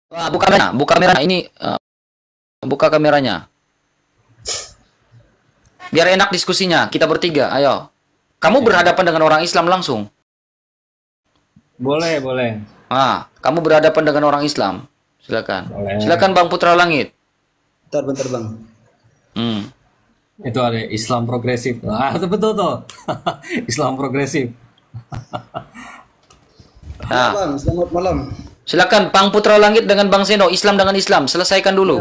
Buka kamera, buka kamera. Ini buka kameranya. Biar enak diskusinya. Kita bertiga, ayo. Kamu berhadapan dengan orang Islam langsung. Boleh, boleh. Kamu berhadapan dengan orang Islam. Silakan. Boleh. Silakan Bang Putra Langit. Bentar Bang. Itu ada Islam progresif. Itu betul tuh. Islam progresif. Bang, selamat malam. Silakan Bang Putra Langit dengan Bang Seno, Islam dengan Islam, selesaikan dulu.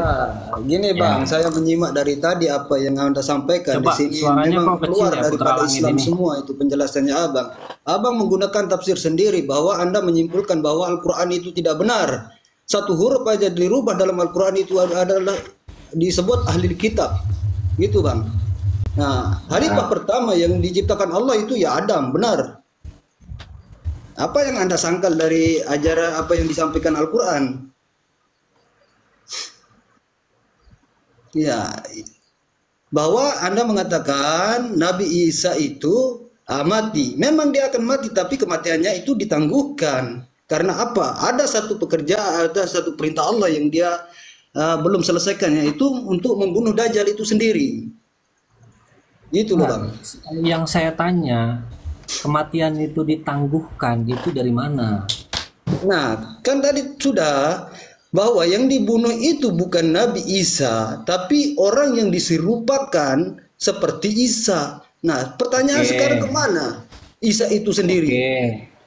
Gini Bang, saya menyimak dari tadi apa yang Anda sampaikan. Coba, di sini suaranya memang kok kecil keluar ya, daripada Putra Islam Langit ini. semua itu penjelasannya Abang. Abang menggunakan tafsir sendiri bahwa Anda menyimpulkan bahwa Al-Qur'an itu tidak benar. Satu huruf aja dirubah dalam Al-Qur'an itu adalah disebut ahli kitab. Gitu Bang. Nah, khalifah pertama yang diciptakan Allah itu ya Adam, benar. Apa yang Anda sangkal dari ajaran apa yang disampaikan Al-Quran? Ya, bahwa Anda mengatakan Nabi Isa itu mati. Memang dia akan mati, tapi kematiannya itu ditangguhkan. Karena apa? Ada satu pekerjaan, ada satu perintah Allah yang dia belum selesaikan, yaitu untuk membunuh Dajjal itu sendiri. Itu loh Bang. Yang saya tanya, kematian itu ditangguhkan, itu dari mana? Nah, kan tadi sudah bahwa yang dibunuh itu bukan Nabi Isa, tapi orang yang diserupakan seperti Isa. Nah, pertanyaan sekarang kemana Isa itu sendiri?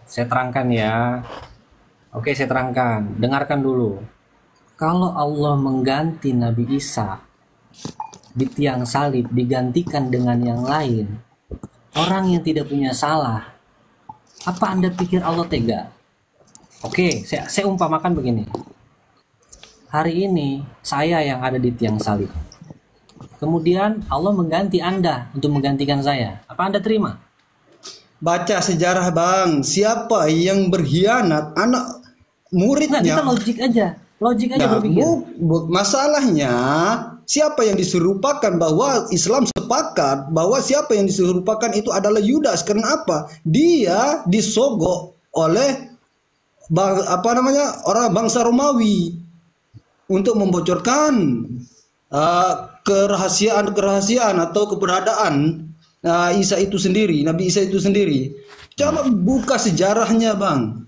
Saya terangkan ya. Saya terangkan. Dengarkan dulu. Kalau Allah mengganti Nabi Isa di tiang salib, digantikan dengan yang lain, orang yang tidak punya salah, apa Anda pikir Allah tega? Saya umpamakan begini. Hari ini saya yang ada di tiang salib. Kemudian Allah mengganti Anda untuk menggantikan saya. Apa Anda terima? Baca sejarah Bang, siapa yang berkhianat anak muridnya? Nah, kita logik aja berpikir. Masalahnya siapa yang diserupakan, bahwa Islam sepakat bahwa siapa yang diserupakan itu adalah Yudas. Karena apa? Dia disogok oleh orang bangsa Romawi untuk membocorkan kerahasiaan atau keberadaan Isa itu sendiri, Nabi Isa itu sendiri. Coba buka sejarahnya Bang.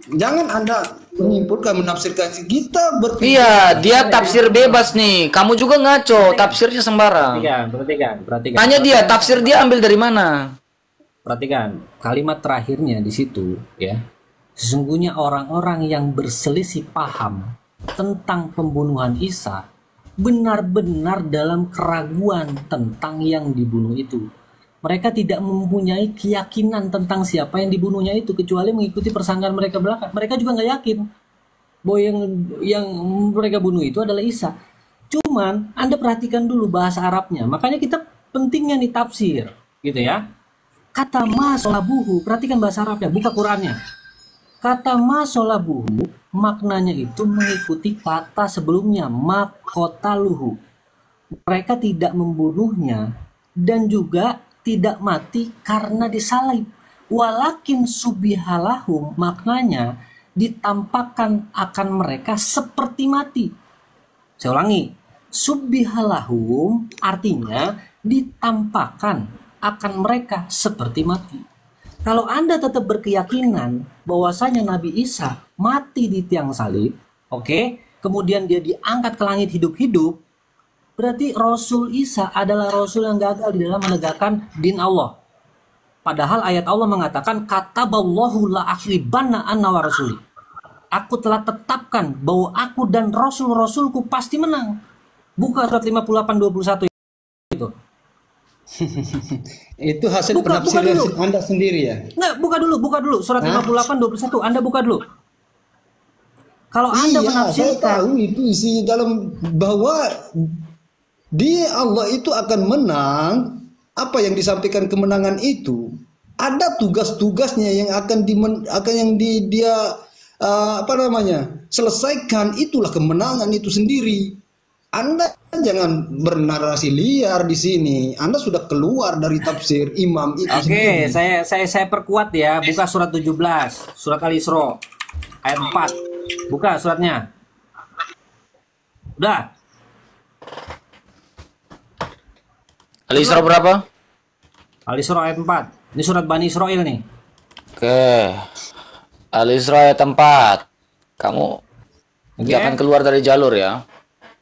Jangan Anda menyimpulkan, menafsirkan. Kita berpikir. Iya, dia tafsir bebas nih. Kamu juga ngaco, tafsirnya sembarang. Perhatikan. Tanya dia, tafsir dia ambil dari mana? Perhatikan kalimat terakhirnya di situ ya. Sesungguhnya orang-orang yang berselisih paham tentang pembunuhan Isa benar-benar dalam keraguan tentang yang dibunuh itu. Mereka tidak mempunyai keyakinan tentang siapa yang dibunuhnya itu, kecuali mengikuti persangkaan mereka belaka. Mereka juga nggak yakin bahwa yang mereka bunuh itu adalah Isa. Cuman Anda perhatikan dulu bahasa Arabnya. Makanya kita pentingnya nih tafsir, gitu ya. Kata masolabuhu, perhatikan bahasa Arabnya, buka Qurannya. Kata masolabuhu maknanya itu mengikuti kata sebelumnya, makotaluhu. Mereka tidak membunuhnya dan juga tidak mati karena disalib. Walakin subihalahum maknanya ditampakkan akan mereka seperti mati. Saya ulangi, subihalahum artinya ditampakkan akan mereka seperti mati. Kalau Anda tetap berkeyakinan bahwasanya Nabi Isa mati di tiang salib, kemudian dia diangkat ke langit hidup-hidup, berarti Rasul Isa adalah Rasul yang gagal di dalam menegakkan din Allah. Padahal ayat Allah mengatakan, kataballahu la akhribanna anna wa rasuli. Aku telah tetapkan bahwa aku dan Rasul-Rasulku pasti menang. Buka surat 58:21 itu. Itu hasil penafsiran Anda sendiri ya? Nggak, buka dulu surat 58:21. Anda buka dulu. Kalau Anda menafsirkan, saya tahu itu isi dalam bahwa Allah itu akan menang. Apa yang disampaikan kemenangan itu ada tugas-tugasnya yang dia selesaikan. Itulah kemenangan itu sendiri. Anda jangan bernarasi liar di sini. Anda sudah keluar dari tafsir imam itu sendiri. Saya perkuat ya. Buka surat 17, surat Al-Isra ayat 4. Buka suratnya. Udah. Al-Isra berapa? Al-Isra ayat 4. Ini surat Bani Israel nih. Oke. Al-Isra ayat 4. Kamu jangan keluar dari jalur ya.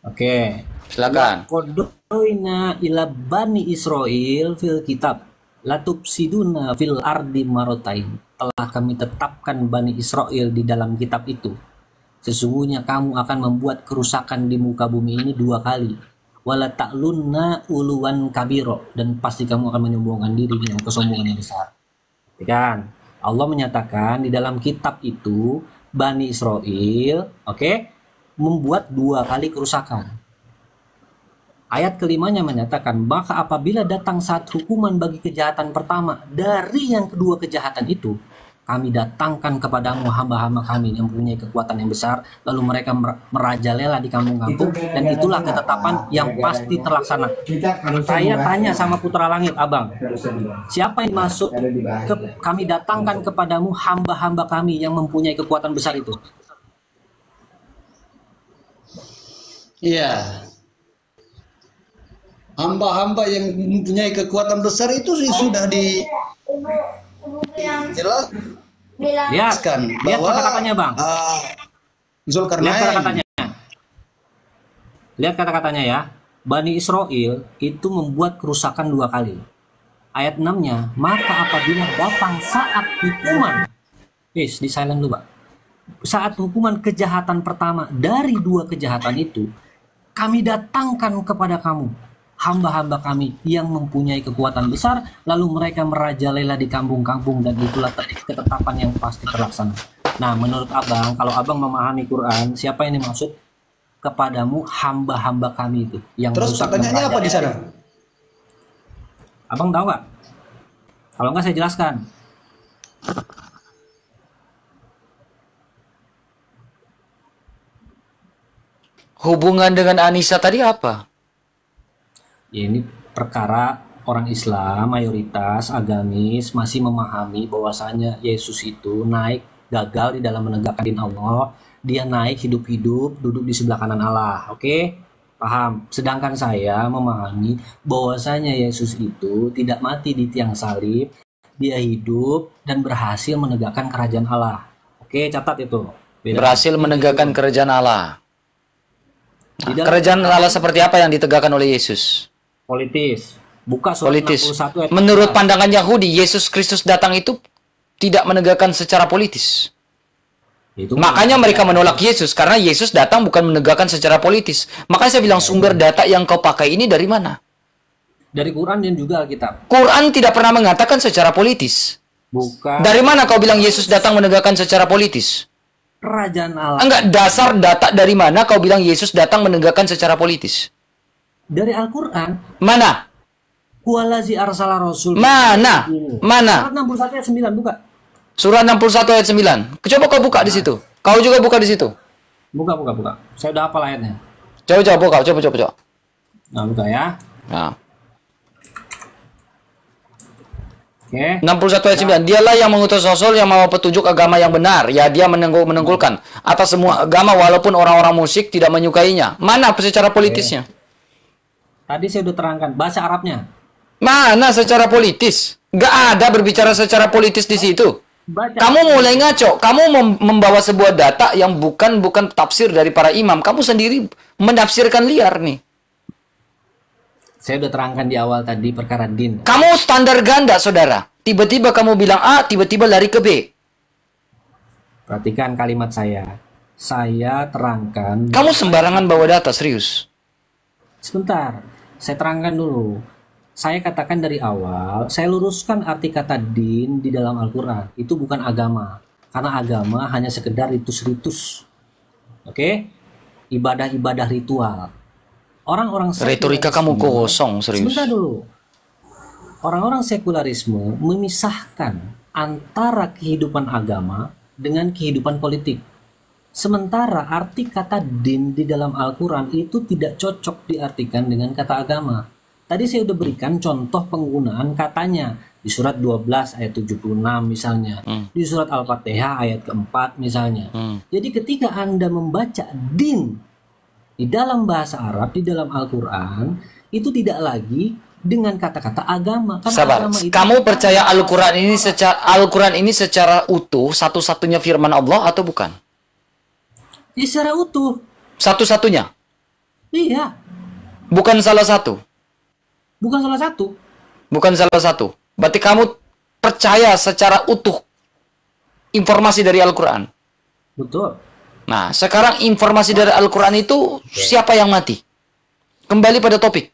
Oke. Silakan. Qadoina ila Bani Israel fil kitab latufsiduna fil ardi marotain. Telah kami tetapkan Bani Israel di dalam kitab itu. Sesungguhnya kamu akan membuat kerusakan di muka bumi ini 2 kali. Wala ta'lunna uluwan kabiro, dan pasti kamu akan menyombongkan diri dengan kesombongan yang besar. Kan? Allah menyatakan di dalam kitab itu Bani Israel, membuat 2 kali kerusakan. Ayat kelimanya menyatakan, maka apabila datang saat hukuman bagi kejahatan pertama dari yang kedua kejahatan itu, kami datangkan kepadamu hamba-hamba kami yang mempunyai kekuatan yang besar, lalu mereka merajalela di kampung-kampung, dan itulah ketetapan yang pasti terlaksana. Saya tanya sama putra langit, abang, siapa yang masuk kami datangkan kepadamu hamba-hamba kami yang mempunyai kekuatan besar itu? Iya. Hamba-hamba yang mempunyai kekuatan besar itu sudah Lihat kata-katanya, bang. Zulkarnain. Lihat kata-katanya ya. Bani Israel itu membuat kerusakan 2 kali. Ayat 6-nya, maka apabila datang saat hukuman, di silent dulu, Pak. Saat hukuman kejahatan pertama dari 2 kejahatan itu, kami datangkan kepada kamu hamba-hamba kami yang mempunyai kekuatan besar, lalu mereka merajalela di kampung-kampung, dan itulah ketetapan yang pasti terlaksana. Nah, menurut abang, kalau abang memahami Quran, siapa yang dimaksud kepadamu hamba-hamba kami itu yang terus pertanyaannya apa di sana? Abang tahu nggak? Kalau nggak saya jelaskan. Hubungan dengan Anissa tadi apa? Ya, ini perkara orang Islam mayoritas agamis masih memahami bahwasanya Yesus itu naik gagal di dalam menegakkan din Allah. Dia naik hidup-hidup duduk di sebelah kanan Allah. Oke? Paham? Sedangkan saya memahami bahwasanya Yesus itu tidak mati di tiang salib. Dia hidup dan berhasil menegakkan kerajaan Allah. Oke, catat itu. Berhasil menegakkan kerajaan Allah. Nah, kerajaan Allah seperti apa yang ditegakkan oleh Yesus? Politis. Buka surat 61 ayat Menurut pandangan Yahudi, Yesus Kristus datang itu tidak menegakkan secara politis. Makanya mereka menolak Yesus, karena Yesus datang bukan menegakkan secara politis. Makanya saya bilang, sumber data yang kau pakai ini dari mana? Dari Quran dan juga Alkitab. Quran tidak pernah mengatakan secara politis. Bukan. Dari mana kau bilang Yesus datang menegakkan secara politis? Kerajaan Allah. Enggak, dasar data dari mana kau bilang Yesus datang menegakkan secara politis? Dari Al-Quran. Mana? Kualazi arsala rasul. Mana? Mana? Surat 61 ayat 9, buka. Surat 61 ayat 9. Coba kau buka di situ. Kau juga buka di situ. Buka. Saya udah hafal ayatnya. Coba buka, coba. Nah, buka ya. Nah. Oke. 61 ayat 9. Dialah yang mengutus Rasul yang membawa petunjuk agama yang benar. Ya, dia menenggulkan atas semua agama walaupun orang-orang musyrik tidak menyukainya. Mana secara politisnya? Tadi saya udah terangkan bahasa Arabnya. Mana secara politis? Nggak ada berbicara secara politis di situ. Kamu mulai ngaco. Kamu membawa sebuah data yang bukan tafsir dari para imam. Kamu sendiri menafsirkan liar nih. Saya udah terangkan di awal tadi perkara din. Kamu standar ganda, saudara. Tiba-tiba kamu bilang A, tiba-tiba lari ke B. Perhatikan kalimat saya. Saya terangkan. Kamu sembarangan bawa data, serius. Sebentar, saya terangkan dulu. Saya katakan dari awal, saya luruskan arti kata din di dalam Al-Quran. Itu bukan agama. Karena agama hanya sekedar ritus-ritus. Oke? Ibadah-ibadah ritual. Orang-orang retorika kamu kosong, serius. Sebentar dulu. Orang-orang sekularisme memisahkan antara kehidupan agama dengan kehidupan politik. Sementara arti kata din di dalam Al-Quran itu tidak cocok diartikan dengan kata agama. Tadi saya sudah berikan contoh penggunaan katanya. Di surat 12 ayat 76 misalnya. Di surat Al-Fatihah ayat keempat misalnya. Jadi ketika Anda membaca din di dalam bahasa Arab, di dalam Al-Quran, itu tidak lagi dengan kata-kata agama. Karena Sabar. agama itu Kamu percaya Al-Quran ini secara utuh satu-satunya firman Allah atau bukan? secara utuh. Satu-satunya? Iya. Bukan salah satu? Bukan salah satu. Bukan salah satu. Berarti kamu percaya secara utuh informasi dari Al-Quran? Betul. Nah, sekarang informasi dari Al-Quran itu siapa yang mati? Kembali pada topik.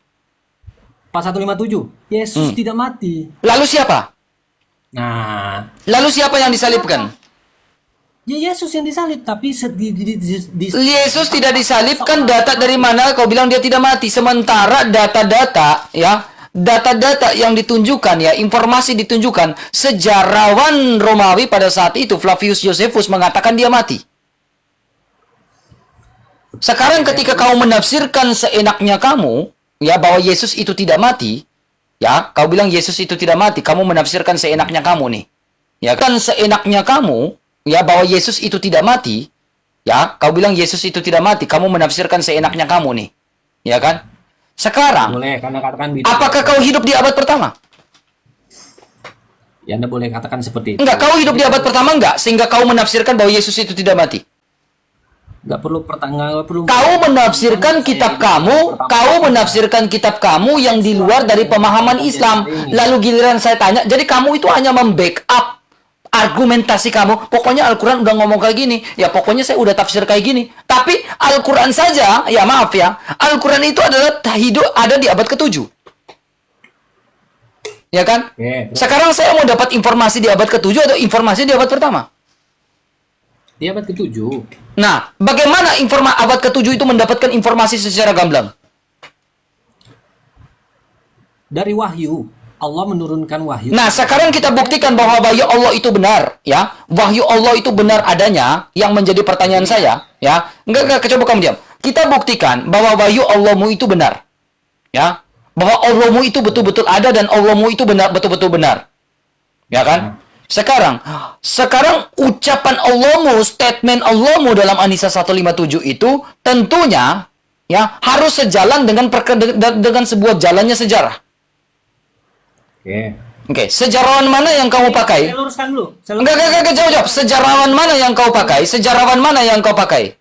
Pasal 157. Yesus tidak mati. Lalu siapa? Nah, Lalu siapa yang disalibkan? ya Yesus yang disalib, tapi Yesus tidak disalibkan, data dari mana kau bilang dia tidak mati? Sementara data-data ya, data-data yang ditunjukkan ya, informasi ditunjukkan, sejarawan Romawi pada saat itu Flavius Josephus mengatakan dia mati. Sekarang ketika kau menafsirkan seenaknya kamu ya bahwa Yesus itu tidak mati, ya, kau bilang Yesus itu tidak mati, kamu menafsirkan seenaknya kamu nih. Ya kan seenaknya kamu ya bahwa Yesus itu tidak mati, ya, kau bilang Yesus itu tidak mati, kamu menafsirkan seenaknya kamu nih, ya kan? Sekarang, boleh karena katakan apakah kau hidup di abad pertama? Ya, Anda boleh katakan seperti itu. Enggak, kau hidup di abad pertama enggak, sehingga kau menafsirkan bahwa Yesus itu tidak mati. Enggak perlu pertanyaan, perlu. Kau menafsirkan kitab kamu, yang di luar dari pemahaman Islam. Lalu giliran saya tanya, jadi kamu itu hanya membackup argumentasi kamu, pokoknya Al-Quran udah ngomong kayak gini, ya pokoknya saya udah tafsir kayak gini. Tapi Al-Quran saja, ya maaf ya, Al-Quran itu adalah hidup ada di abad ke-7. Ya kan? Sekarang saya mau dapat informasi di abad ke-7 atau informasi di abad pertama? Di abad ke-7. Nah, bagaimana abad ke-7 itu mendapatkan informasi secara gamblang? Dari wahyu. Allah menurunkan wahyu. Nah, sekarang kita buktikan bahwa wahyu Allah itu benar, ya. Wahyu Allah itu benar adanya. Yang menjadi pertanyaan saya, ya. Enggak, coba kamu diam. Kita buktikan bahwa wahyu Allahmu itu benar, ya. Bahwa Allahmu itu betul-betul ada dan Allahmu itu benar, betul-betul benar, ya kan? Sekarang ucapan Allahmu, statement Allahmu dalam An-Nisa 157 itu tentunya, ya, harus sejalan dengan sebuah jalannya sejarah. Oke, sejarawan mana yang kamu pakai? Saya luruskan dulu. Enggak, jawab. Sejarawan mana yang kau pakai?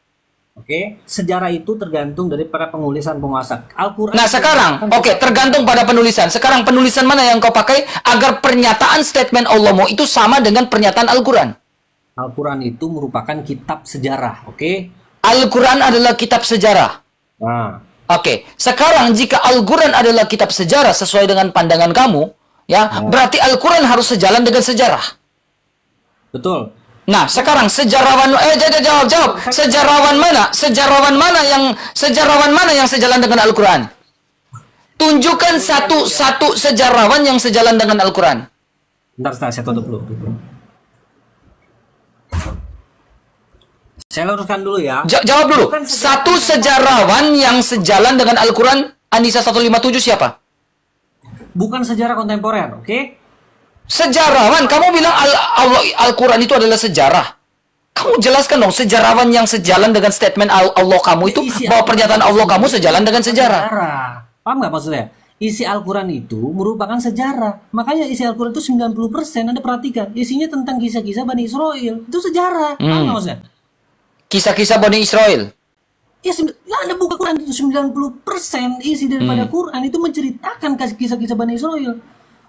Oke, sejarah itu tergantung dari para penulisan penguasa Al-Quran. Nah, sekarang, tergantung pada penulisan. Sekarang penulisan mana yang kau pakai agar pernyataan statement Allahmu itu sama dengan pernyataan Al-Quran? Al-Quran itu merupakan kitab sejarah, oke? Al-Quran adalah kitab sejarah. Nah, Oke, sekarang jika Al-Quran adalah kitab sejarah sesuai dengan pandangan kamu, ya, berarti Al-Quran harus sejalan dengan sejarah. betul. Nah, sekarang jawab. Sejarawan mana yang sejalan dengan Al-Quran? Tunjukkan satu sejarawan yang sejalan dengan Al-Quran. Bentar, saya tutup dulu. Saya luruskan dulu ya. Jawab dulu. Satu sejarawan yang sejalan dengan Al-Quran, An-Nisa 157 siapa? Bukan sejarah kontemporer, oke? Sejarawan, kamu bilang Al-Quran itu adalah sejarah. Kamu jelaskan dong, sejarawan yang sejalan dengan statement Allah kamu itu, bahwa pernyataan Allah kamu sejalan dengan sejarah. Paham nggak maksudnya? Isi Al-Quran itu merupakan sejarah. Makanya isi Al-Quran itu 90%, Anda perhatikan. Isinya tentang kisah-kisah Bani Israel. Itu sejarah. Paham nggak maksudnya? Kisah-kisah Bani Israel. Ya, Anda buka Quran itu 90% isi daripada Quran itu menceritakan kisah-kisah Bani Israel.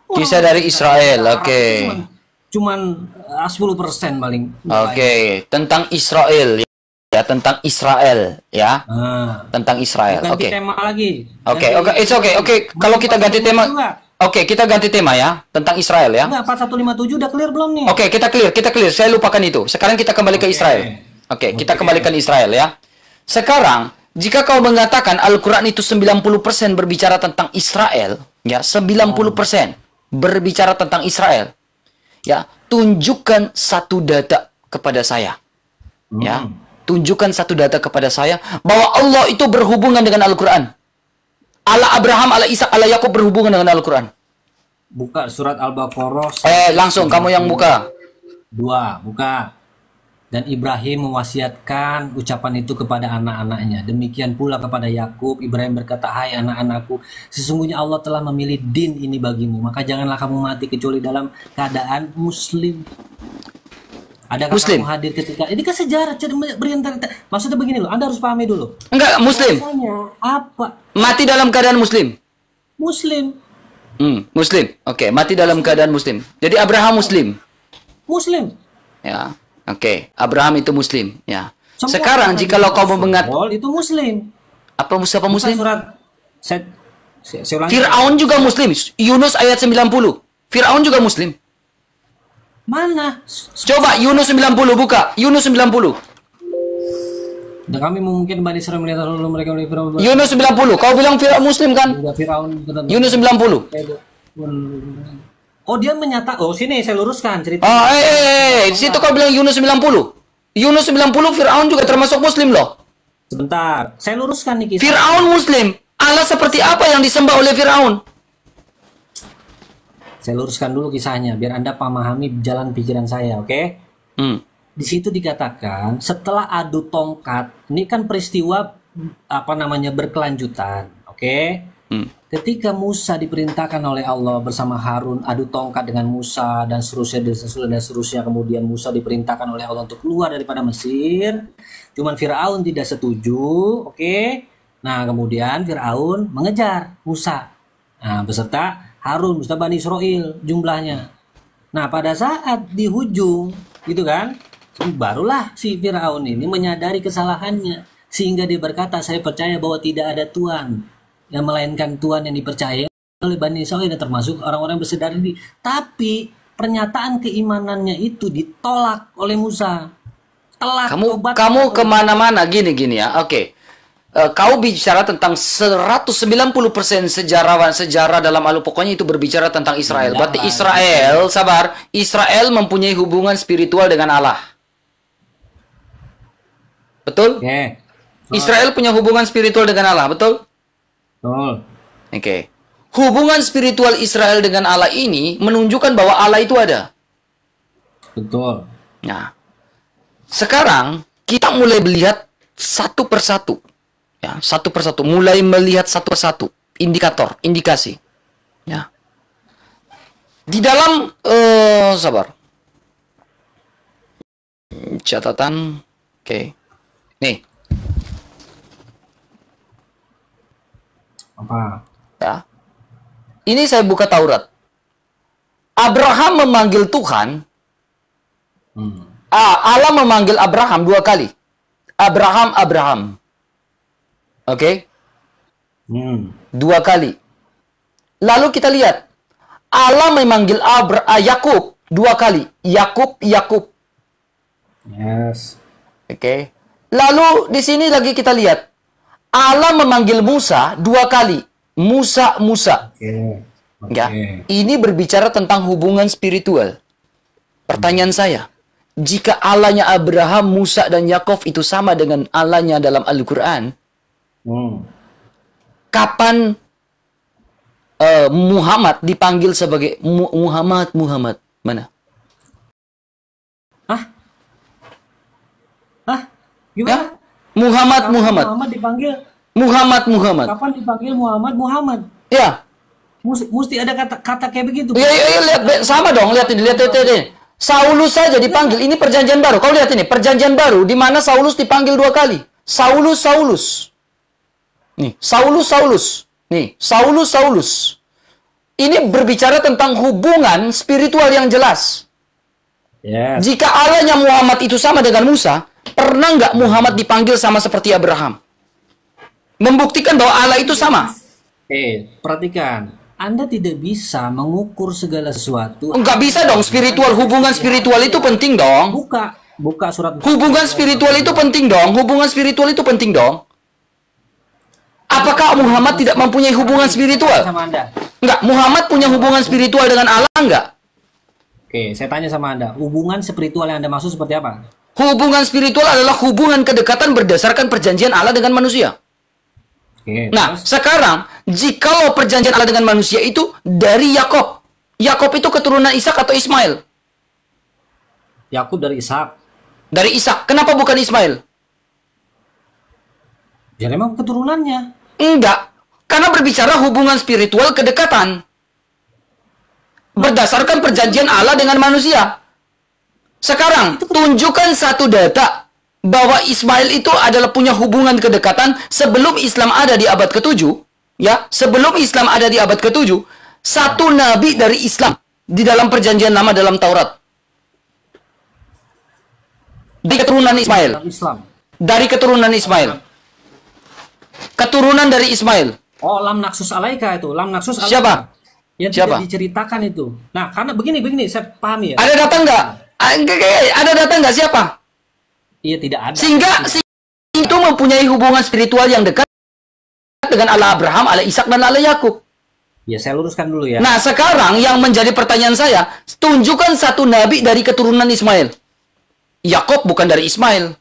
Kisah dari Israel, oke. Cuman 10% paling. Oke, tentang Israel ya, tentang Israel ya. Tentang Israel. Oke. Tema lagi. Oke. Kalau kita ganti tema. Oke, kita ganti tema ya, tentang Israel ya. Enggak, 4157 udah clear belum nih? Oke, kita clear. Saya lupakan itu. Sekarang kita kembali ke Israel. Oke, kita kembalikan Israel ya. Sekarang, jika kau mengatakan Al-Quran itu 90% berbicara tentang Israel, ya, 90% berbicara tentang Israel, ya, tunjukkan satu data kepada saya. Ya, tunjukkan satu data kepada saya bahwa Allah itu berhubungan dengan Al-Quran. Allah Abraham, Allah Ishak, Allah Yakub berhubungan dengan Al-Quran. Buka surat Al-Baqarah. Langsung kamu yang buka. 2, buka. Dan Ibrahim mewasiatkan ucapan itu kepada anak-anaknya. Demikian pula kepada Yakub. Ibrahim berkata, hai anak-anakku, sesungguhnya Allah telah memilih din ini bagimu. Maka janganlah kamu mati kecuali dalam keadaan muslim. Adakah Muslim. kamu hadir ketika ini kan sejarah maksudnya begini loh, Anda harus pahami dulu. Enggak, Muslim. Rasanya apa? Mati dalam keadaan Muslim. Muslim. Muslim. Oke, mati dalam keadaan Muslim. Jadi Abraham Muslim. Muslim. Ya. Oke, Abraham itu Muslim. Ya. Semua Sekarang jikalau kau mengat itu Muslim. apa Bukan Muslim? surat saya ulangi. Fir'aun juga Muslim. Yunus ayat 90. Fir'aun juga Muslim. Mana? Coba Yunus 90 buka. Yunus 90. Dan kami mungkin Bani Israel melihat lalu mereka oleh Firaun. Yunus 90. Kau bilang Fir'aun Muslim kan? Firaun. Yunus 90. Oh dia menyata. Oh sini saya luruskan cerita. Oh, di situ kau bilang Yunus 90. Yunus 90 Fir'aun juga termasuk Muslim loh. Sebentar, saya luruskan nih kisah. Fir'aun Muslim. Allah seperti apa yang disembah oleh Fir'aun? Saya luruskan dulu kisahnya biar Anda memahami jalan pikiran saya, oke? Di situ dikatakan setelah adu tongkat, ini kan peristiwa berkelanjutan, oke? Ketika Musa diperintahkan oleh Allah bersama Harun adu tongkat dengan Musa dan seterusnya, kemudian Musa diperintahkan oleh Allah untuk keluar daripada Mesir, cuman Firaun tidak setuju, oke? Nah kemudian Firaun mengejar Musa, beserta Harun, beserta Bani Israel jumlahnya. Nah pada saat di hujung, gitu kan, barulah si Firaun ini menyadari kesalahannya sehingga dia berkata, saya percaya bahwa tidak ada Tuhan yang melainkan Tuhan yang dipercaya oleh Bani Israel dan termasuk orang-orang yang bersedar diri. Tapi pernyataan keimanannya itu ditolak oleh Musa. Kamu kemana-mana gini ya. Oke. Kau bicara tentang 190% sejarah dalam pokoknya itu berbicara tentang Israel. Berarti Israel, sabar, Israel mempunyai hubungan spiritual dengan Allah. Betul? Oke. Israel punya hubungan spiritual dengan Allah, betul? Betul. Oke. Hubungan spiritual Israel dengan Allah ini menunjukkan bahwa Allah itu ada. Betul. Nah, sekarang kita mulai melihat satu persatu. Ya, satu persatu. Mulai melihat satu persatu. Indikator, indikasi. Ya. Di dalam, sabar. Catatan. Oke. Nih. Apa? Ya. Ini saya buka Taurat. Abraham memanggil Tuhan. Allah memanggil Abraham 2 kali. Abraham. Oke? 2 kali. Lalu kita lihat. Allah memanggil Yakub 2 kali. Yakub. Yes. Oke. Lalu di sini lagi kita lihat. Allah memanggil Musa 2 kali. Musa. Oke. Ya. Ini berbicara tentang hubungan spiritual. Pertanyaan saya, jika Allahnya Abraham, Musa, dan Yakov itu sama dengan Allahnya dalam Al-Quran, kapan Muhammad dipanggil sebagai Muhammad? Mana? Gimana? Ya? Muhammad. Muhammad dipanggil. Muhammad. Kapan dipanggil Muhammad? Ya. Mesti ada kata kayak begitu. Iya, lihat sama dong, lihat ini. Saulus saja dipanggil. Ini perjanjian baru. Kau lihat ini, perjanjian baru di mana Saulus dipanggil 2 kali. Saulus. Nih, Saulus. Nih, Saulus. Ini berbicara tentang hubungan spiritual yang jelas. Yes. Jika Allahnya Muhammad itu sama dengan Musa, pernah nggak Muhammad dipanggil sama seperti Abraham? Membuktikan bahwa Allah itu sama. Perhatikan. Anda tidak bisa mengukur segala sesuatu. Enggak bisa dong, hubungan spiritual itu penting dong. Buka surat. Hubungan spiritual itu penting dong. Apakah Muhammad tidak mempunyai hubungan spiritual? Sama Anda. Enggak, Muhammad punya hubungan spiritual dengan Allah enggak? Oke, saya tanya sama Anda. Hubungan spiritual yang Anda maksud seperti apa? Hubungan spiritual adalah hubungan kedekatan berdasarkan perjanjian Allah dengan manusia. Oke, nah, sekarang, jikalau perjanjian Allah dengan manusia itu dari Yakub. Yakob itu keturunan Ishak atau Ismail? Yakub dari Ishak. Dari Ishak. Kenapa bukan Ismail? Ya memang keturunannya. Enggak. Karena berbicara hubungan spiritual kedekatan. Berdasarkan perjanjian Allah dengan manusia. Sekarang, tunjukkan satu data bahwa Ismail itu adalah punya hubungan kedekatan sebelum Islam ada di abad ke-7. Ya, sebelum Islam ada di abad ke-7, satu nabi dari Islam di dalam perjanjian lama dalam Taurat. Di keturunan Ismail. Islam. Dari keturunan Ismail. Keturunan dari Ismail. Oh, Lam Naksus Alaika itu. Lam Naksus Alaika. Siapa? Yang Siapa? tidak diceritakan itu. Nah, karena begini, saya pahami ya. Ada data enggak? Ada data enggak siapa? Iya, tidak ada. Sehingga itu mempunyai hubungan spiritual yang dekat dengan Allah Abraham, Allah Ishak, dan Allah Yakub. Ya, saya luruskan dulu ya. Nah, sekarang yang menjadi pertanyaan saya, tunjukkan satu nabi dari keturunan Ismail. Yakob bukan dari Ismail.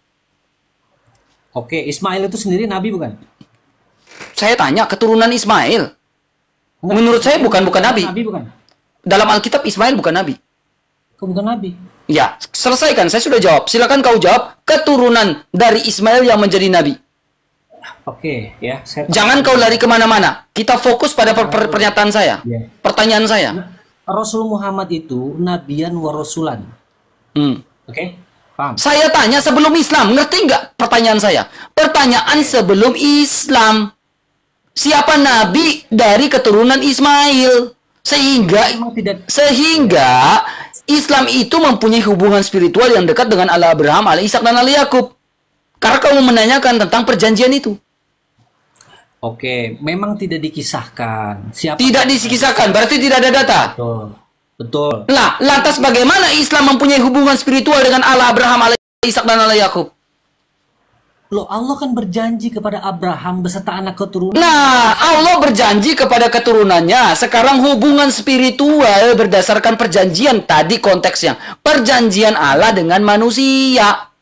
Oke, Ismail itu sendiri nabi bukan? Saya tanya, keturunan Ismail. Menurut saya bukan nabi. Nabi bukan? Dalam Alkitab Ismail bukan nabi. Kok bukan nabi? Ya, selesaikan. Saya sudah jawab. Silakan kau jawab. Keturunan dari Ismail yang menjadi nabi. Oke, ya. Jangan kau lari kemana-mana. Kita fokus pada pernyataan saya. Ya. Pertanyaan saya. Rasul Muhammad itu nabiyan wa rasulan. Oke? Paham? Saya tanya sebelum Islam. Ngerti nggak pertanyaan saya? Pertanyaan sebelum Islam. Siapa nabi dari keturunan Ismail? Sehingga Islam itu mempunyai hubungan spiritual yang dekat dengan Allah Abraham, Allah Ishak, dan Allah Yakub. Karena kamu menanyakan tentang perjanjian itu. Oke, memang tidak dikisahkan. Tidak dikisahkan, berarti tidak ada data. Betul. Lah, lantas bagaimana Islam mempunyai hubungan spiritual dengan Allah Abraham, Allah Ishak, dan Allah Yakub? Loh, Allah kan berjanji kepada Abraham beserta anak keturunan. Nah, Allah berjanji kepada keturunannya. Sekarang hubungan spiritual berdasarkan perjanjian. Tadi konteksnya. Perjanjian Allah dengan manusia.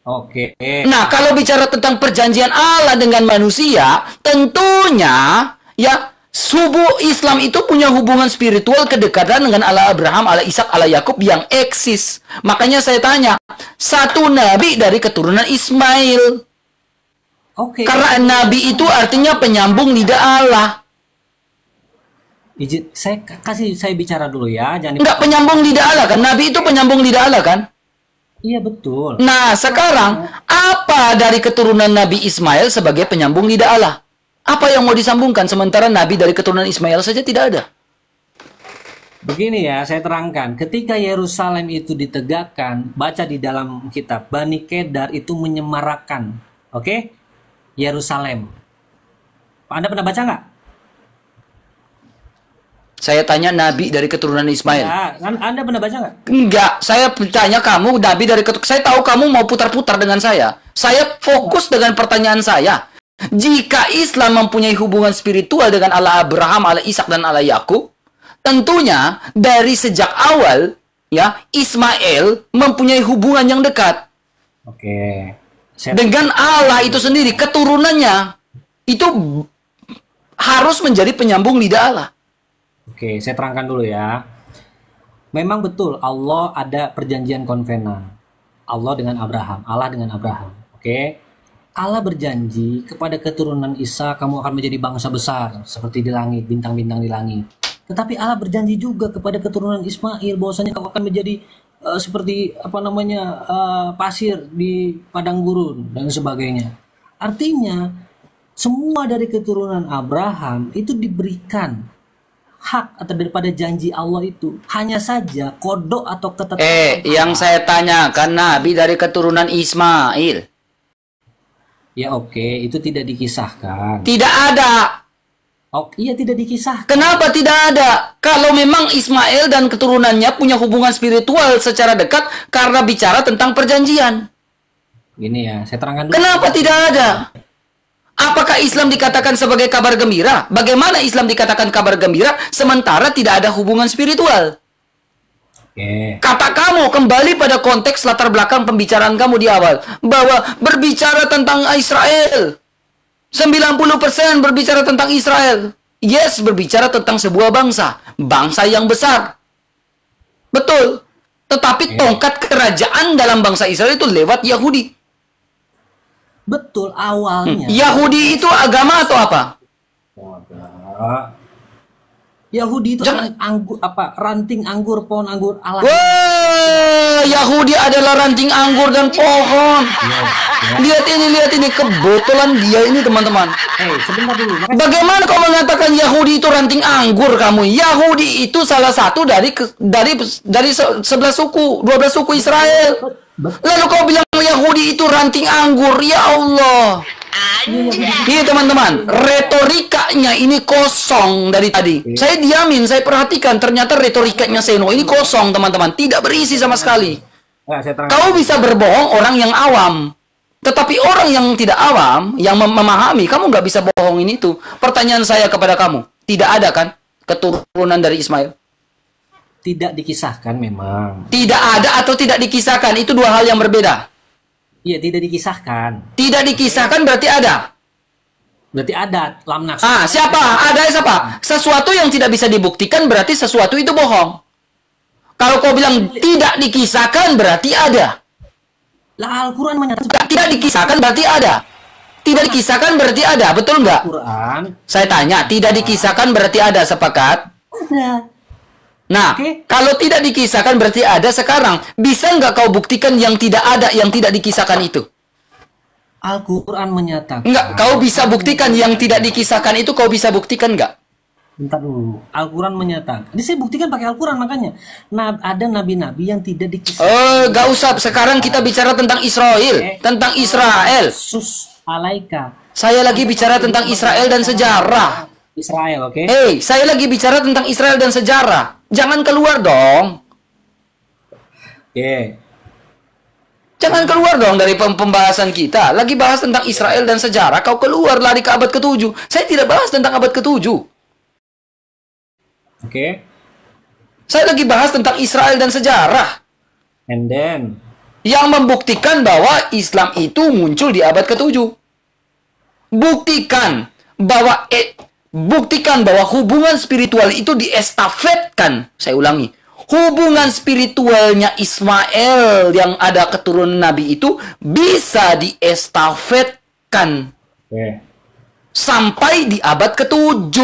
Oke. Nah, kalau bicara tentang perjanjian Allah dengan manusia, tentunya ya subuh Islam itu punya hubungan spiritual kedekatan dengan Allah Abraham, Allah Ishak, Allah Yakub yang eksis. Makanya saya tanya, satu nabi dari keturunan Ismail. Oke. Karena nabi itu artinya penyambung lidah Allah. Izin, saya bicara dulu ya. Enggak penyambung lidah Allah kan? Nabi itu penyambung lidah Allah kan? Iya betul. Nah, sekarang apa dari keturunan Nabi Ismail sebagai penyambung lidah Allah? Apa yang mau disambungkan sementara Nabi dari keturunan Ismail saja tidak ada? Begini ya, saya terangkan. Ketika Yerusalem itu ditegakkan, baca di dalam kitab, Bani Kedar itu menyemarakan. Oke? Yerusalem. Anda pernah baca nggak? Saya tanya Nabi dari keturunan Ismail. Ya, Anda pernah baca nggak? Enggak, saya tanya kamu Nabi dari keturunan. Saya tahu kamu mau putar-putar dengan saya. Saya fokus dengan pertanyaan saya. Jika Islam mempunyai hubungan spiritual dengan Allah Abraham, Allah Ishak, dan Allah Yakub, tentunya dari sejak awal ya Ismail mempunyai hubungan yang dekat. Oke. Dengan Allah itu sendiri, keturunannya itu harus menjadi penyambung lidah Allah. Oke, saya terangkan dulu ya. Memang betul Allah ada perjanjian konvenan. Allah dengan Abraham, Allah dengan Abraham. Oke. Allah berjanji kepada keturunan Isa kamu akan menjadi bangsa besar seperti di langit, bintang-bintang di langit. Tetapi Allah berjanji juga kepada keturunan Ismail bahwasanya kau akan menjadi seperti pasir di padang gurun dan sebagainya. Artinya semua dari keturunan Abraham itu diberikan hak atau daripada janji Allah itu. Hanya saja kodok atau ketetapan. Yang saya tanyakan Nabi dari keturunan Ismail. Ya oke, itu tidak dikisahkan. Tidak ada. Oh iya, tidak dikisahkan. Kenapa tidak ada? Kalau memang Ismail dan keturunannya punya hubungan spiritual secara dekat karena bicara tentang perjanjian. Gini ya, saya terangkan dulu. Kenapa tidak ada? Apakah Islam dikatakan sebagai kabar gembira? Bagaimana Islam dikatakan kabar gembira sementara tidak ada hubungan spiritual? Oke. Kata kamu kembali pada konteks latar belakang pembicaraan kamu di awal bahwa berbicara tentang Israel. 90% berbicara tentang Israel. Yes berbicara tentang sebuah bangsa, bangsa yang besar. Betul. Tetapi tongkat kerajaan dalam bangsa Israel itu lewat Yahudi. Betul, awalnya. Yahudi itu agama atau apa? Yahudi itu ranting anggur, pohon anggur Allah. Wah, Yahudi adalah ranting anggur dan pohon. Lihat ini kebetulan dia ini teman-teman. Sebentar dulu. Bagaimana kau mengatakan Yahudi itu ranting anggur kamu? Yahudi itu salah satu dari 11 suku, 12 suku Israel. Lalu kau bilang Yahudi itu ranting anggur, ya Allah. Iya teman-teman, retorikanya ini kosong dari tadi. Saya diamin, saya perhatikan, ternyata retorikanya Seno ini kosong teman-teman, tidak berisi sama sekali. Kau bisa berbohong orang yang awam, tetapi orang yang tidak awam, yang memahami, kamu nggak bisa bohongin itu. Pertanyaan saya kepada kamu, tidak ada kan keturunan dari Ismail? Tidak dikisahkan memang. Tidak ada atau tidak dikisahkan, itu dua hal yang berbeda. Iya, tidak dikisahkan. Tidak dikisahkan berarti ada. Berarti ada lam nafsu. Siapa? Ada siapa? Sesuatu yang tidak bisa dibuktikan berarti sesuatu itu bohong. Kalau kau bilang tidak dikisahkan berarti ada. Lah Al-Quran menyatakan tidak dikisahkan berarti ada. Tidak dikisahkan berarti ada, betul nggak? Al-Quran. Saya tanya, tidak dikisahkan berarti ada, sepakat? Ada. Nah, kalau tidak dikisahkan berarti ada sekarang. Bisa nggak kau buktikan yang tidak ada, yang tidak dikisahkan itu? Al-Quran menyatakan. Nggak, kau bisa buktikan yang tidak dikisahkan itu, kau bisa buktikan nggak? Bentar dulu. Al-Quran menyatakan. Ini saya buktikan pakai Al-Quran makanya. Ada nabi-nabi yang tidak dikisahkan. Nggak usah. Sekarang kita bicara tentang Israel. Tentang Israel. Sus alaika. Saya lagi bicara tentang Israel dan sejarah. Israel, oke? Saya lagi bicara tentang Israel dan sejarah. Jangan keluar dong. Jangan keluar dong dari pembahasan kita. Lagi bahas tentang Israel dan sejarah. Kau keluar lari ke abad ke-7. Saya tidak bahas tentang abad ke-7. Saya lagi bahas tentang Israel dan sejarah. And then yang membuktikan bahwa Islam itu muncul di abad ke-7. Buktikan bahwa hubungan spiritual itu diestafetkan. Saya ulangi. Hubungan spiritualnya Ismail yang ada keturunan Nabi itu bisa diestafetkan. Sampai di abad ke-7.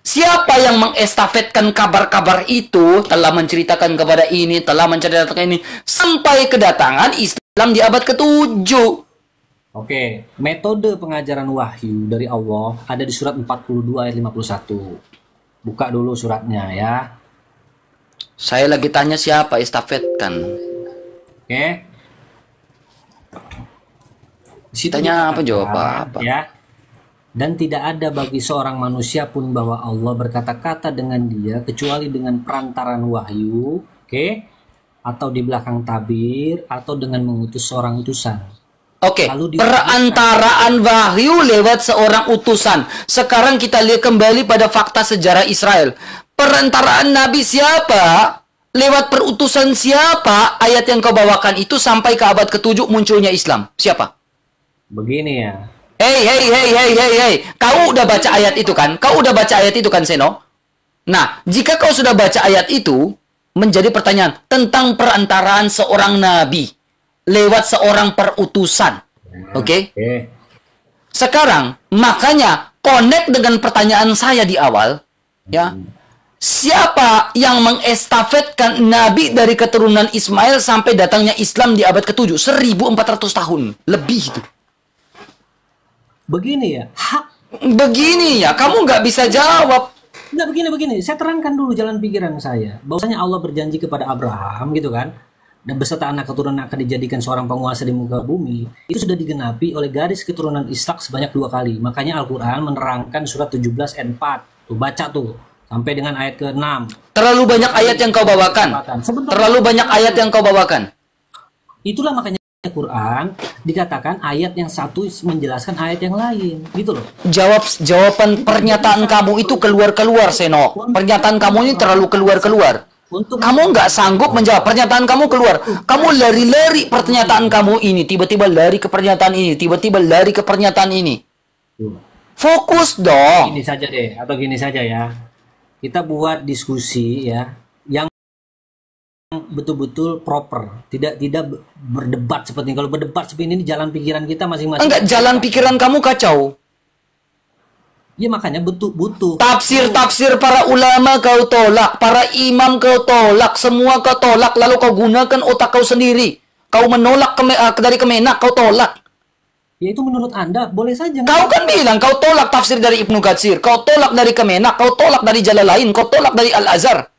Siapa yang mengestafetkan kabar-kabar itu, telah menceritakan kepada ini, telah menceritakan ini, sampai kedatangan Islam di abad ke-7. Metode pengajaran wahyu dari Allah ada di surat 42 ayat 51. Buka dulu suratnya ya. Saya lagi tanya siapa estafetkan. Tanya apa jawab apa. Ya. Dan tidak ada bagi seorang manusia pun bahwa Allah berkata-kata dengan dia kecuali dengan perantaran wahyu, atau di belakang tabir, atau dengan mengutus seorang utusan. Perantaraan wahyu lewat seorang utusan. Sekarang kita lihat kembali pada fakta sejarah Israel. Perantaraan Nabi siapa? Lewat perutusan siapa? Ayat yang kau bawakan itu sampai ke abad ke-7 munculnya Islam. Siapa? Begini ya. Hey. Kau udah baca ayat itu kan? Seno? Nah, jika kau sudah baca ayat itu, menjadi pertanyaan tentang perantaraan seorang nabi lewat seorang perutusan. Sekarang, makanya connect dengan pertanyaan saya di awal, ya. Siapa yang mengestafetkan nabi dari keturunan Ismail sampai datangnya Islam di abad ke-7? 1400 tahun lebih itu. Begini ya, kamu nggak bisa jawab. Nggak, begini. Saya terangkan dulu jalan pikiran saya. Bahwasanya Allah berjanji kepada Abraham, gitu kan, dan beserta anak keturunan akan dijadikan seorang penguasa di muka bumi. Itu sudah digenapi oleh garis keturunan Ishak sebanyak 2 kali. Makanya Al-Quran menerangkan surat 17 ayat 4. Tuh, baca tuh. Sampai dengan ayat ke-6. Terlalu banyak ayat yang kau bawakan. Itulah makanya Al-Quran dikatakan ayat yang satu menjelaskan ayat yang lain, gitu loh. Jawaban pernyataan kamu itu keluar-keluar, Seno. Pernyataan kamu ini terlalu keluar-keluar. Kamu nggak sanggup menjawab. Pernyataan kamu keluar. Kamu lari-lari pernyataan kamu ini. Tiba-tiba lari ke pernyataan ini. Tiba-tiba lari ke pernyataan ini. Fokus dong. Gini saja deh, atau gini saja ya. Kita buat diskusi ya yang betul-betul proper, tidak berdebat seperti ini. Kalau berdebat seperti ini jalan pikiran kita masing-masing. Enggak, jalan pikiran kamu kacau. Ya makanya butuh Tafsir para ulama kau tolak, para imam kau tolak, semua kau tolak, lalu kau gunakan otak kau sendiri. Kau menolak dari Kemenak, kau tolak. Ya itu menurut Anda, boleh saja. Kau kan bilang kau tolak tafsir dari Ibnu Katsir, kau tolak dari Kemenak, kau tolak dari Jalalain, kau tolak dari Al-Azhar.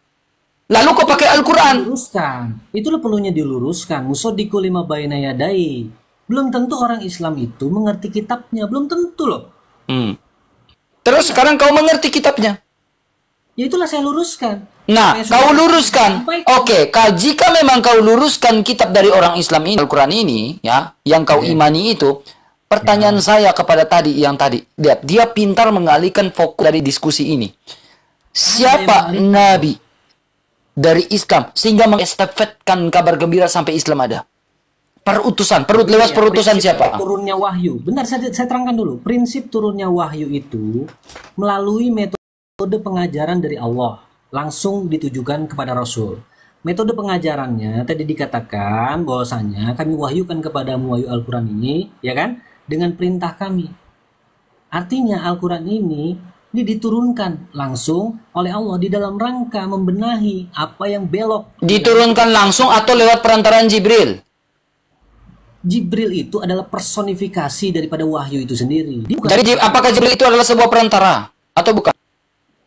Lalu kau pakai Al-Quran. Itulah perlunya diluruskan. Musaddiqu lima baina yadai. Belum tentu orang Islam itu mengerti kitabnya, belum tentu loh. Terus sekarang kau mengerti kitabnya. Ya itulah saya luruskan. Nah, kau luruskan. Oke, jika memang kau luruskan kitab dari orang Islam ini, Al-Quran ini, ya, yang kau imani itu, pertanyaan saya kepada yang tadi, lihat, dia pintar mengalihkan fokus dari diskusi ini. Siapa Nabi dari Islam sehingga mengestafetkan kabar gembira sampai Islam ada? Lewat perutusan siapa? Turunnya wahyu. Benar, saya terangkan dulu. Prinsip turunnya wahyu itu melalui metode pengajaran dari Allah, langsung ditujukan kepada Rasul. Metode pengajarannya tadi dikatakan bahwasanya kami wahyukan kepadamu wahyu Al-Quran ini, ya kan? Dengan perintah kami. Artinya Al-Quran ini diturunkan langsung oleh Allah di dalam rangka membenahi apa yang belok. Diturunkan langsung atau lewat perantaraan Jibril? Jibril itu adalah personifikasi daripada wahyu itu sendiri. Jadi apakah Jibril itu adalah sebuah perantara atau bukan?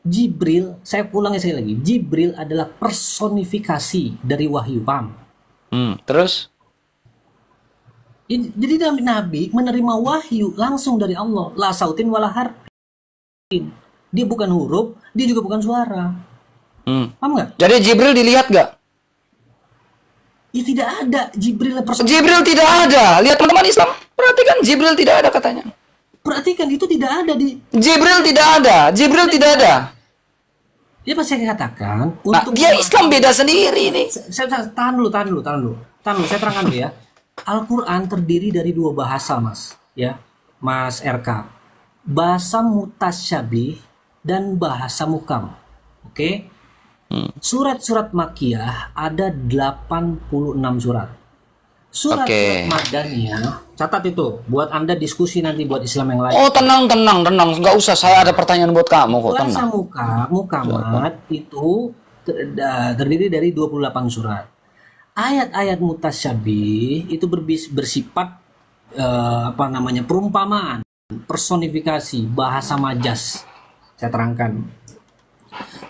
Jibril, saya ulangi sekali lagi. Jibril adalah personifikasi dari wahyu, paham? Terus? Jadi Nabi menerima wahyu langsung dari Allah. La sautin wala harfin. Dia bukan huruf, dia juga bukan suara. Paham nggak? Jadi Jibril dilihat nggak? Ya tidak ada Jibril tidak ada. Lihat teman-teman Islam, perhatikan Jibril tidak ada katanya. Perhatikan itu tidak ada di Jibril tidak ada. Ya pas saya katakan untuk dia Islam beda sendiri nih. Saya tahan dulu. Saya terangkan dulu ya. Al-Qur'an terdiri dari dua bahasa, Mas. Ya. Mas RK. Bahasa mutasyabih dan bahasa mukam. Oke? Surat-surat Makkiyah ada 86 surat. Surat-surat Madaniyah, catat itu buat Anda diskusi nanti buat Islam yang lain. Oh, tenang, nggak usah, saya ada pertanyaan buat kamu kok, tenang. Bahasa mukamat itu terdiri dari 28 surat. Ayat-ayat mutasyabih itu bersifat perumpamaan, personifikasi, bahasa majas. Saya terangkan.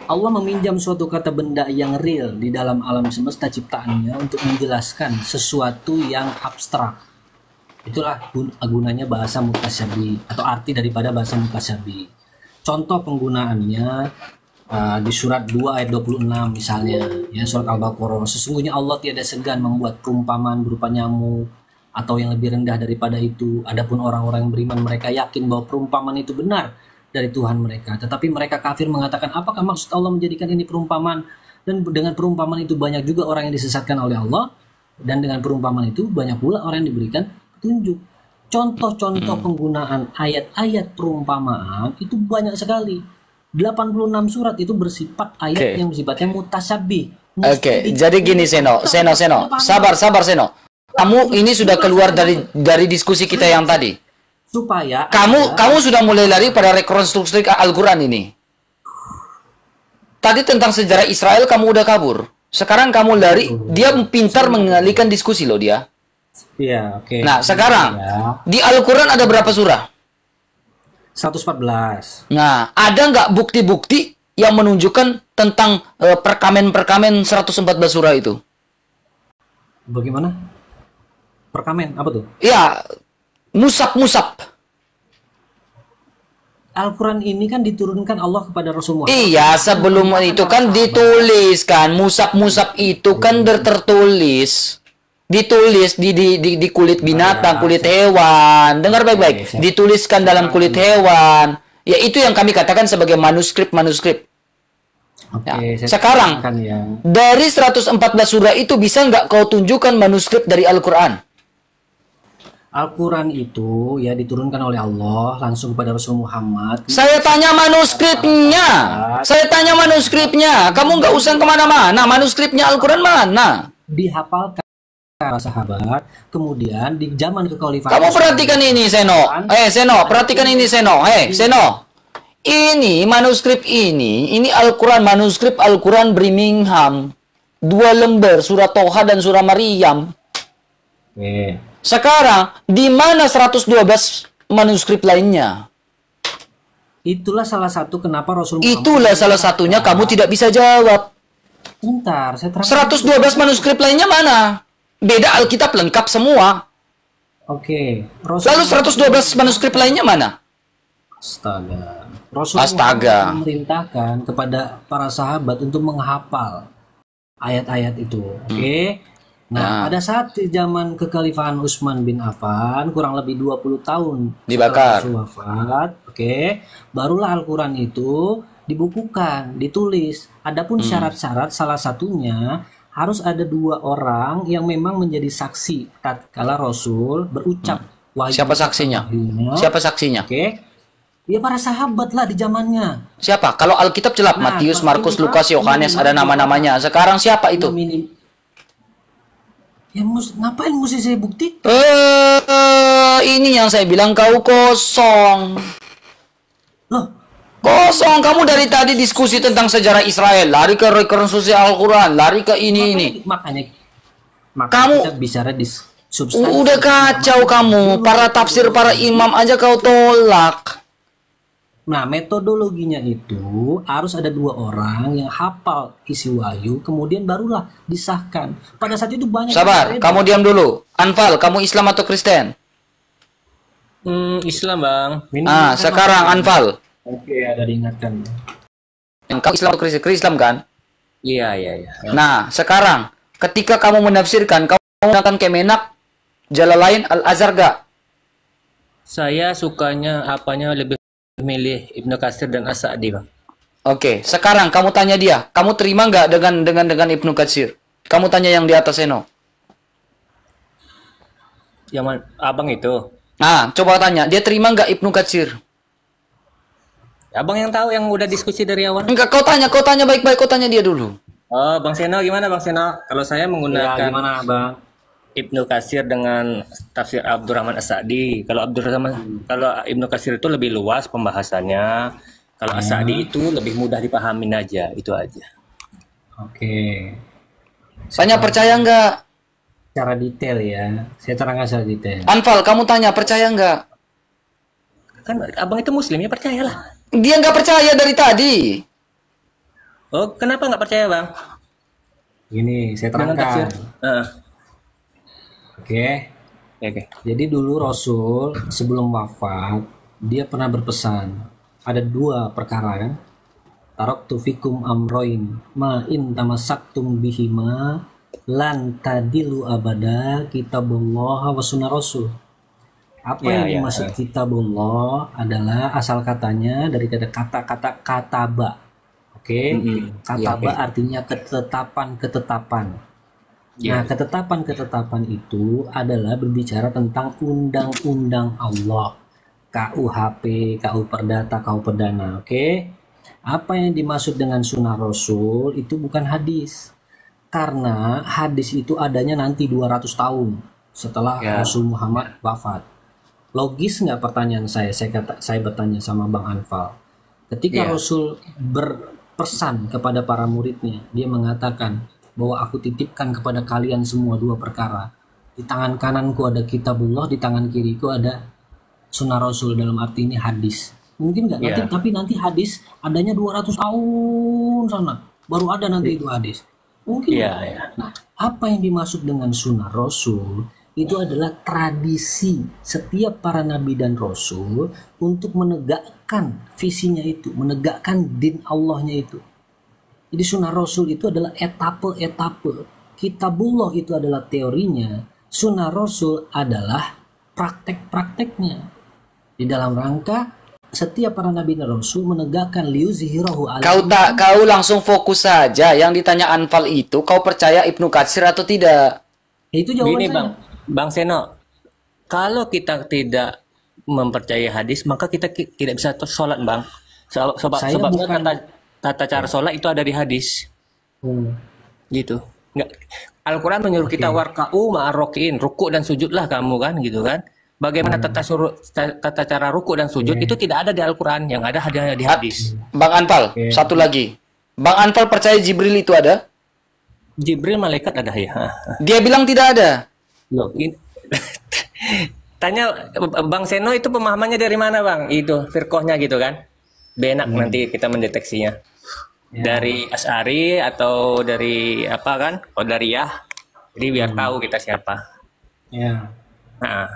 Allah meminjam suatu kata benda yang real di dalam alam semesta ciptaannya untuk menjelaskan sesuatu yang abstrak. Itulah gunanya bahasa mutasyabih atau arti daripada bahasa mutasyabih. Contoh penggunaannya di surat 2 ayat 26 misalnya, ya, surat Al-Baqarah. Sesungguhnya Allah tiada segan membuat perumpamaan berupa nyamuk atau yang lebih rendah daripada itu. Adapun orang-orang yang beriman, mereka yakin bahwa perumpamaan itu benar dari Tuhan mereka. Tetapi mereka kafir mengatakan, apakah maksud Allah menjadikan ini perumpamaan? Dan dengan perumpamaan itu banyak juga orang yang disesatkan oleh Allah. Dan dengan perumpamaan itu banyak pula orang yang diberikan petunjuk. Contoh-contoh penggunaan ayat-ayat perumpamaan itu banyak sekali. 86 surat itu bersifat ayat yang bersifatnya mutasyabih. Jadi gini Seno. Sabar Seno. Kamu ini sudah keluar dari diskusi kita yang tadi. Supaya kamu sudah mulai lari pada rekonstruksi Al-Quran ini. Tadi tentang sejarah Israel kamu udah kabur. Sekarang kamu lari, dia pintar mengalihkan diskusi loh dia. Iya, oke. Nah, sekarang di Al-Quran ada berapa surah? 114. Nah, ada nggak bukti-bukti yang menunjukkan tentang perkamen-perkamen 114 surah itu? Bagaimana? Perkamen apa tuh? Ya, musab. Al-Quran ini kan diturunkan Allah kepada Rasulullah. Iya, sebelum itu kan ditulis kan, musab itu kan tertulis. Ditulis di kulit binatang, kulit hewan. Dengar baik-baik. Dituliskan dalam kulit hewan. Ya, itu yang kami katakan sebagai manuskrip. Sekarang, dari 114 surah itu bisa nggak kau tunjukkan manuskrip dari Al-Quran? Al-Quran itu ya diturunkan oleh Allah langsung kepada Rasul Muhammad. Saya tanya manuskripnya. Saya tanya manuskripnya. Kamu nggak usah kemana-mana. Manuskripnya Al-Quran mana? Dihafalkan para sahabat. Kemudian di zaman kekhalifahan. Kamu perhatikan ini, Seno. Seno, perhatikan ini, Seno. Seno. Ini manuskrip ini Al-Quran, manuskrip Al-Quran Birmingham. 2 lembar, surah Toha dan surah Maryam. Oke. Sekarang, di mana 112 manuskrip lainnya? Itulah salah satu kenapa Rasul Muhammad. Itulah salah satunya kamu tidak bisa jawab. Bentar, saya terangkan. 112 manuskrip lainnya mana? Beda Alkitab lengkap semua. Oke. Lalu 112 manuskrip lainnya mana? Astaga. Rasul Astaga. Muhammad memerintahkan kepada para sahabat untuk menghafal ayat-ayat itu. Oke. Nah, pada saat di zaman kekhalifahan Utsman bin Affan, kurang lebih 20 tahun Dibakar. setelah Rasul wafat, barulah Al-Quran itu dibukukan, ditulis. Adapun syarat-syarat salah satunya harus ada 2 orang yang memang menjadi saksi tatkala Rasul berucap wahyu. Siapa saksinya? Siapa saksinya? Ya para sahabat lah di zamannya. Siapa? Kalau Alkitab jelas Matius, Markus, Lukas, Yohanes ada nama-namanya. Sekarang siapa itu? Ya ngapain mesti saya bukti? Ini yang saya bilang kau kosong. Loh, kosong. Kamu dari tadi diskusi tentang sejarah Israel, lari ke rekonstruksi Al-Quran, lari ke ini. Makanya kamu kita bicara di substansi. Udah kacau kamu. Para tafsir, para imam aja kau tolak. Nah, metodologinya itu harus ada 2 orang yang hafal isi wahyu, kemudian barulah disahkan. Pada saat itu banyak. Sabar, kamu diam dulu. Anfal, kamu Islam atau Kristen? Islam, Bang. Sekarang Anfal. Oke, ada diingatkan. Kamu Islam atau Kristen? Islam kan? Iya. Nah, sekarang ketika kamu menafsirkan, kamu menggunakan Kemenak, Jalalain, Al-Azhar gak? Saya sukanya lebih milih Ibnu Katsir dan As-Sa'di, Bang. Oke, sekarang kamu tanya dia, kamu terima nggak dengan Ibnu Katsir? Kamu tanya yang di atas Seno. Yang abang itu. Coba tanya, dia terima nggak Ibnu Katsir? Abang yang tahu, yang udah diskusi dari awal. Enggak, kau tanya baik-baik, kau tanya dia dulu. Oh, Bang Seno gimana, Bang Seno? Kalau saya menggunakan gimana, Bang? Ibnu Katsir dengan tafsir Abdurrahman As-Sa'di. Kalau Ibnu Katsir itu lebih luas pembahasannya. Kalau As-Sa'di itu lebih mudah dipahamin aja, itu aja. Oke. Tanya percaya nggak? Secara detail ya. Saya terangkan secara detail. Anfal, kamu tanya percaya nggak? Kan abang itu muslim, ya percayalah. Dia nggak percaya dari tadi. Oh, kenapa nggak percaya, Bang? Gini, saya terangkan. Oke. Jadi dulu Rasul sebelum wafat dia pernah berpesan ada 2 perkara kan. Taraktu fikum amroin ma in tamassaktum bihima lan tadilu abada kitabullah wa sunnah Rasul. Apa yang dimaksud kitabullah adalah asal katanya dari kata-kata kataba. Oke. Kataba artinya ketetapan. Nah, ketetapan-ketetapan itu adalah berbicara tentang undang-undang Allah, KUHP, KU Perdata, KU Perdana, oke? Apa yang dimaksud dengan sunnah Rasul itu bukan hadis. Karena hadis itu adanya nanti 200 tahun setelah Rasul Muhammad wafat. Logis nggak pertanyaan saya? Saya bertanya sama Bang Anfal. Ketika Rasul berpesan kepada para muridnya, dia mengatakan bahwa aku titipkan kepada kalian semua 2 perkara. Di tangan kananku ada kitabullah, di tangan kiriku ada sunnah Rasul, dalam arti ini hadis. Mungkin nggak tapi nanti hadis adanya 200 tahun sana baru ada nanti itu hadis. Mungkin. Nah, apa yang dimaksud dengan sunnah Rasul itu adalah tradisi setiap para nabi dan rasul untuk menegakkan visinya itu, menegakkan din Allahnya itu. Jadi sunnah Rasul itu adalah etape-etape. Kitabullah itu adalah teorinya. Sunnah Rasul adalah praktek-prakteknya. Di dalam rangka setiap para nabi dan rasul menegakkan liuzhirahu ala. Kau langsung fokus saja. Yang ditanya Anfal itu, kau percaya Ibnu Katsir atau tidak? Itu jawaban Gini, saya. Bang Seno. Kalau kita tidak mempercayai hadis, maka kita tidak bisa sholat, Bang. Sebabnya bukan... tata cara sholat itu ada di hadis. Gitu. Nggak, Al-Quran menyuruh kita warka'u ma'arrokiin, ruku dan sujudlah kamu kan, gitu kan. Bagaimana tata cara ruku dan sujud itu tidak ada di Al-Quran, yang ada hanya di hadis. Bang Anfal, satu lagi. Bang Anfal percaya Jibril itu ada? Jibril malaikat ada ya. Dia bilang tidak ada. Loh, tanya Bang Seno itu pemahamannya dari mana, Bang? Itu firqohnya gitu kan. Benak nanti kita mendeteksinya. Dari Asy'ari atau dari apa kan? Qadariyah. Jadi biar tahu kita siapa. Ya. Nah.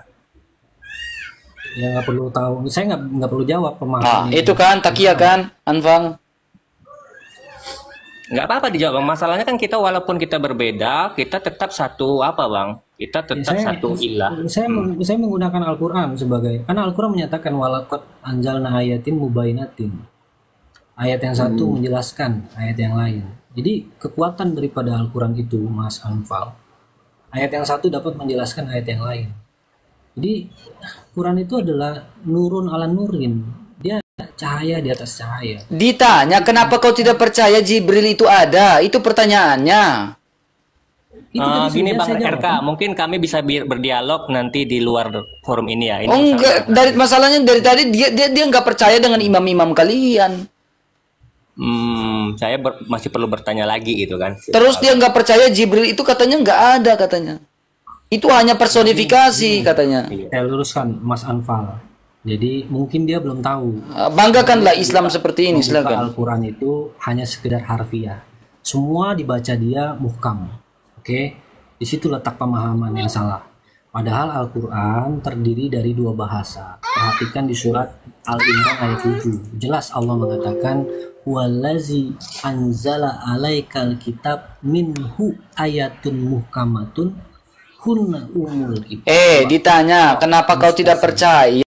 Ya nggak perlu tahu. Saya nggak perlu jawab Nah, pemahaman. itu kan Taqiyah kan, Anfang. Nggak apa-apa dijawab. Masalahnya kan kita walaupun kita berbeda, kita tetap satu apa, Bang? Kita tetap satu ilah. Saya menggunakan Al-Qur'an sebagai, karena Al-Qur'an menyatakan walaqad anzalna ayatin mubayyinatin. Ayat yang satu menjelaskan ayat yang lain. Jadi kekuatan daripada Al-Quran itu, Mas Anfal, ayat yang satu dapat menjelaskan ayat yang lain. Jadi Quran itu adalah nurun ala nurin. Dia cahaya di atas cahaya. Ditanya kenapa kau tidak percaya Jibril itu ada? Itu pertanyaannya. Gini Bang RK, mungkin kami bisa berdialog nanti di luar forum ini ya. Ini enggak, masalahnya dari tadi dia nggak percaya dengan imam-imam kalian. Saya masih perlu bertanya lagi gitu kan. Terus dia nggak percaya Jibril itu katanya nggak ada katanya. Itu hanya personifikasi katanya. Saya luruskan Mas Anfal. Jadi mungkin dia belum tahu. Banggakanlah Islam seperti ini, silakan. Al-Quran itu hanya sekedar harfiah. Semua dibaca dia muhkam. Oke, di situ letak pemahaman yang salah. Padahal Al-Quran terdiri dari dua bahasa. Perhatikan di surat Al-Imran ayat 7. Jelas Allah mengatakan wallazi anzala alaikal kitab minhu ayatun muhkamatun hunna umul kitab. Ditanya kenapa kau tidak percaya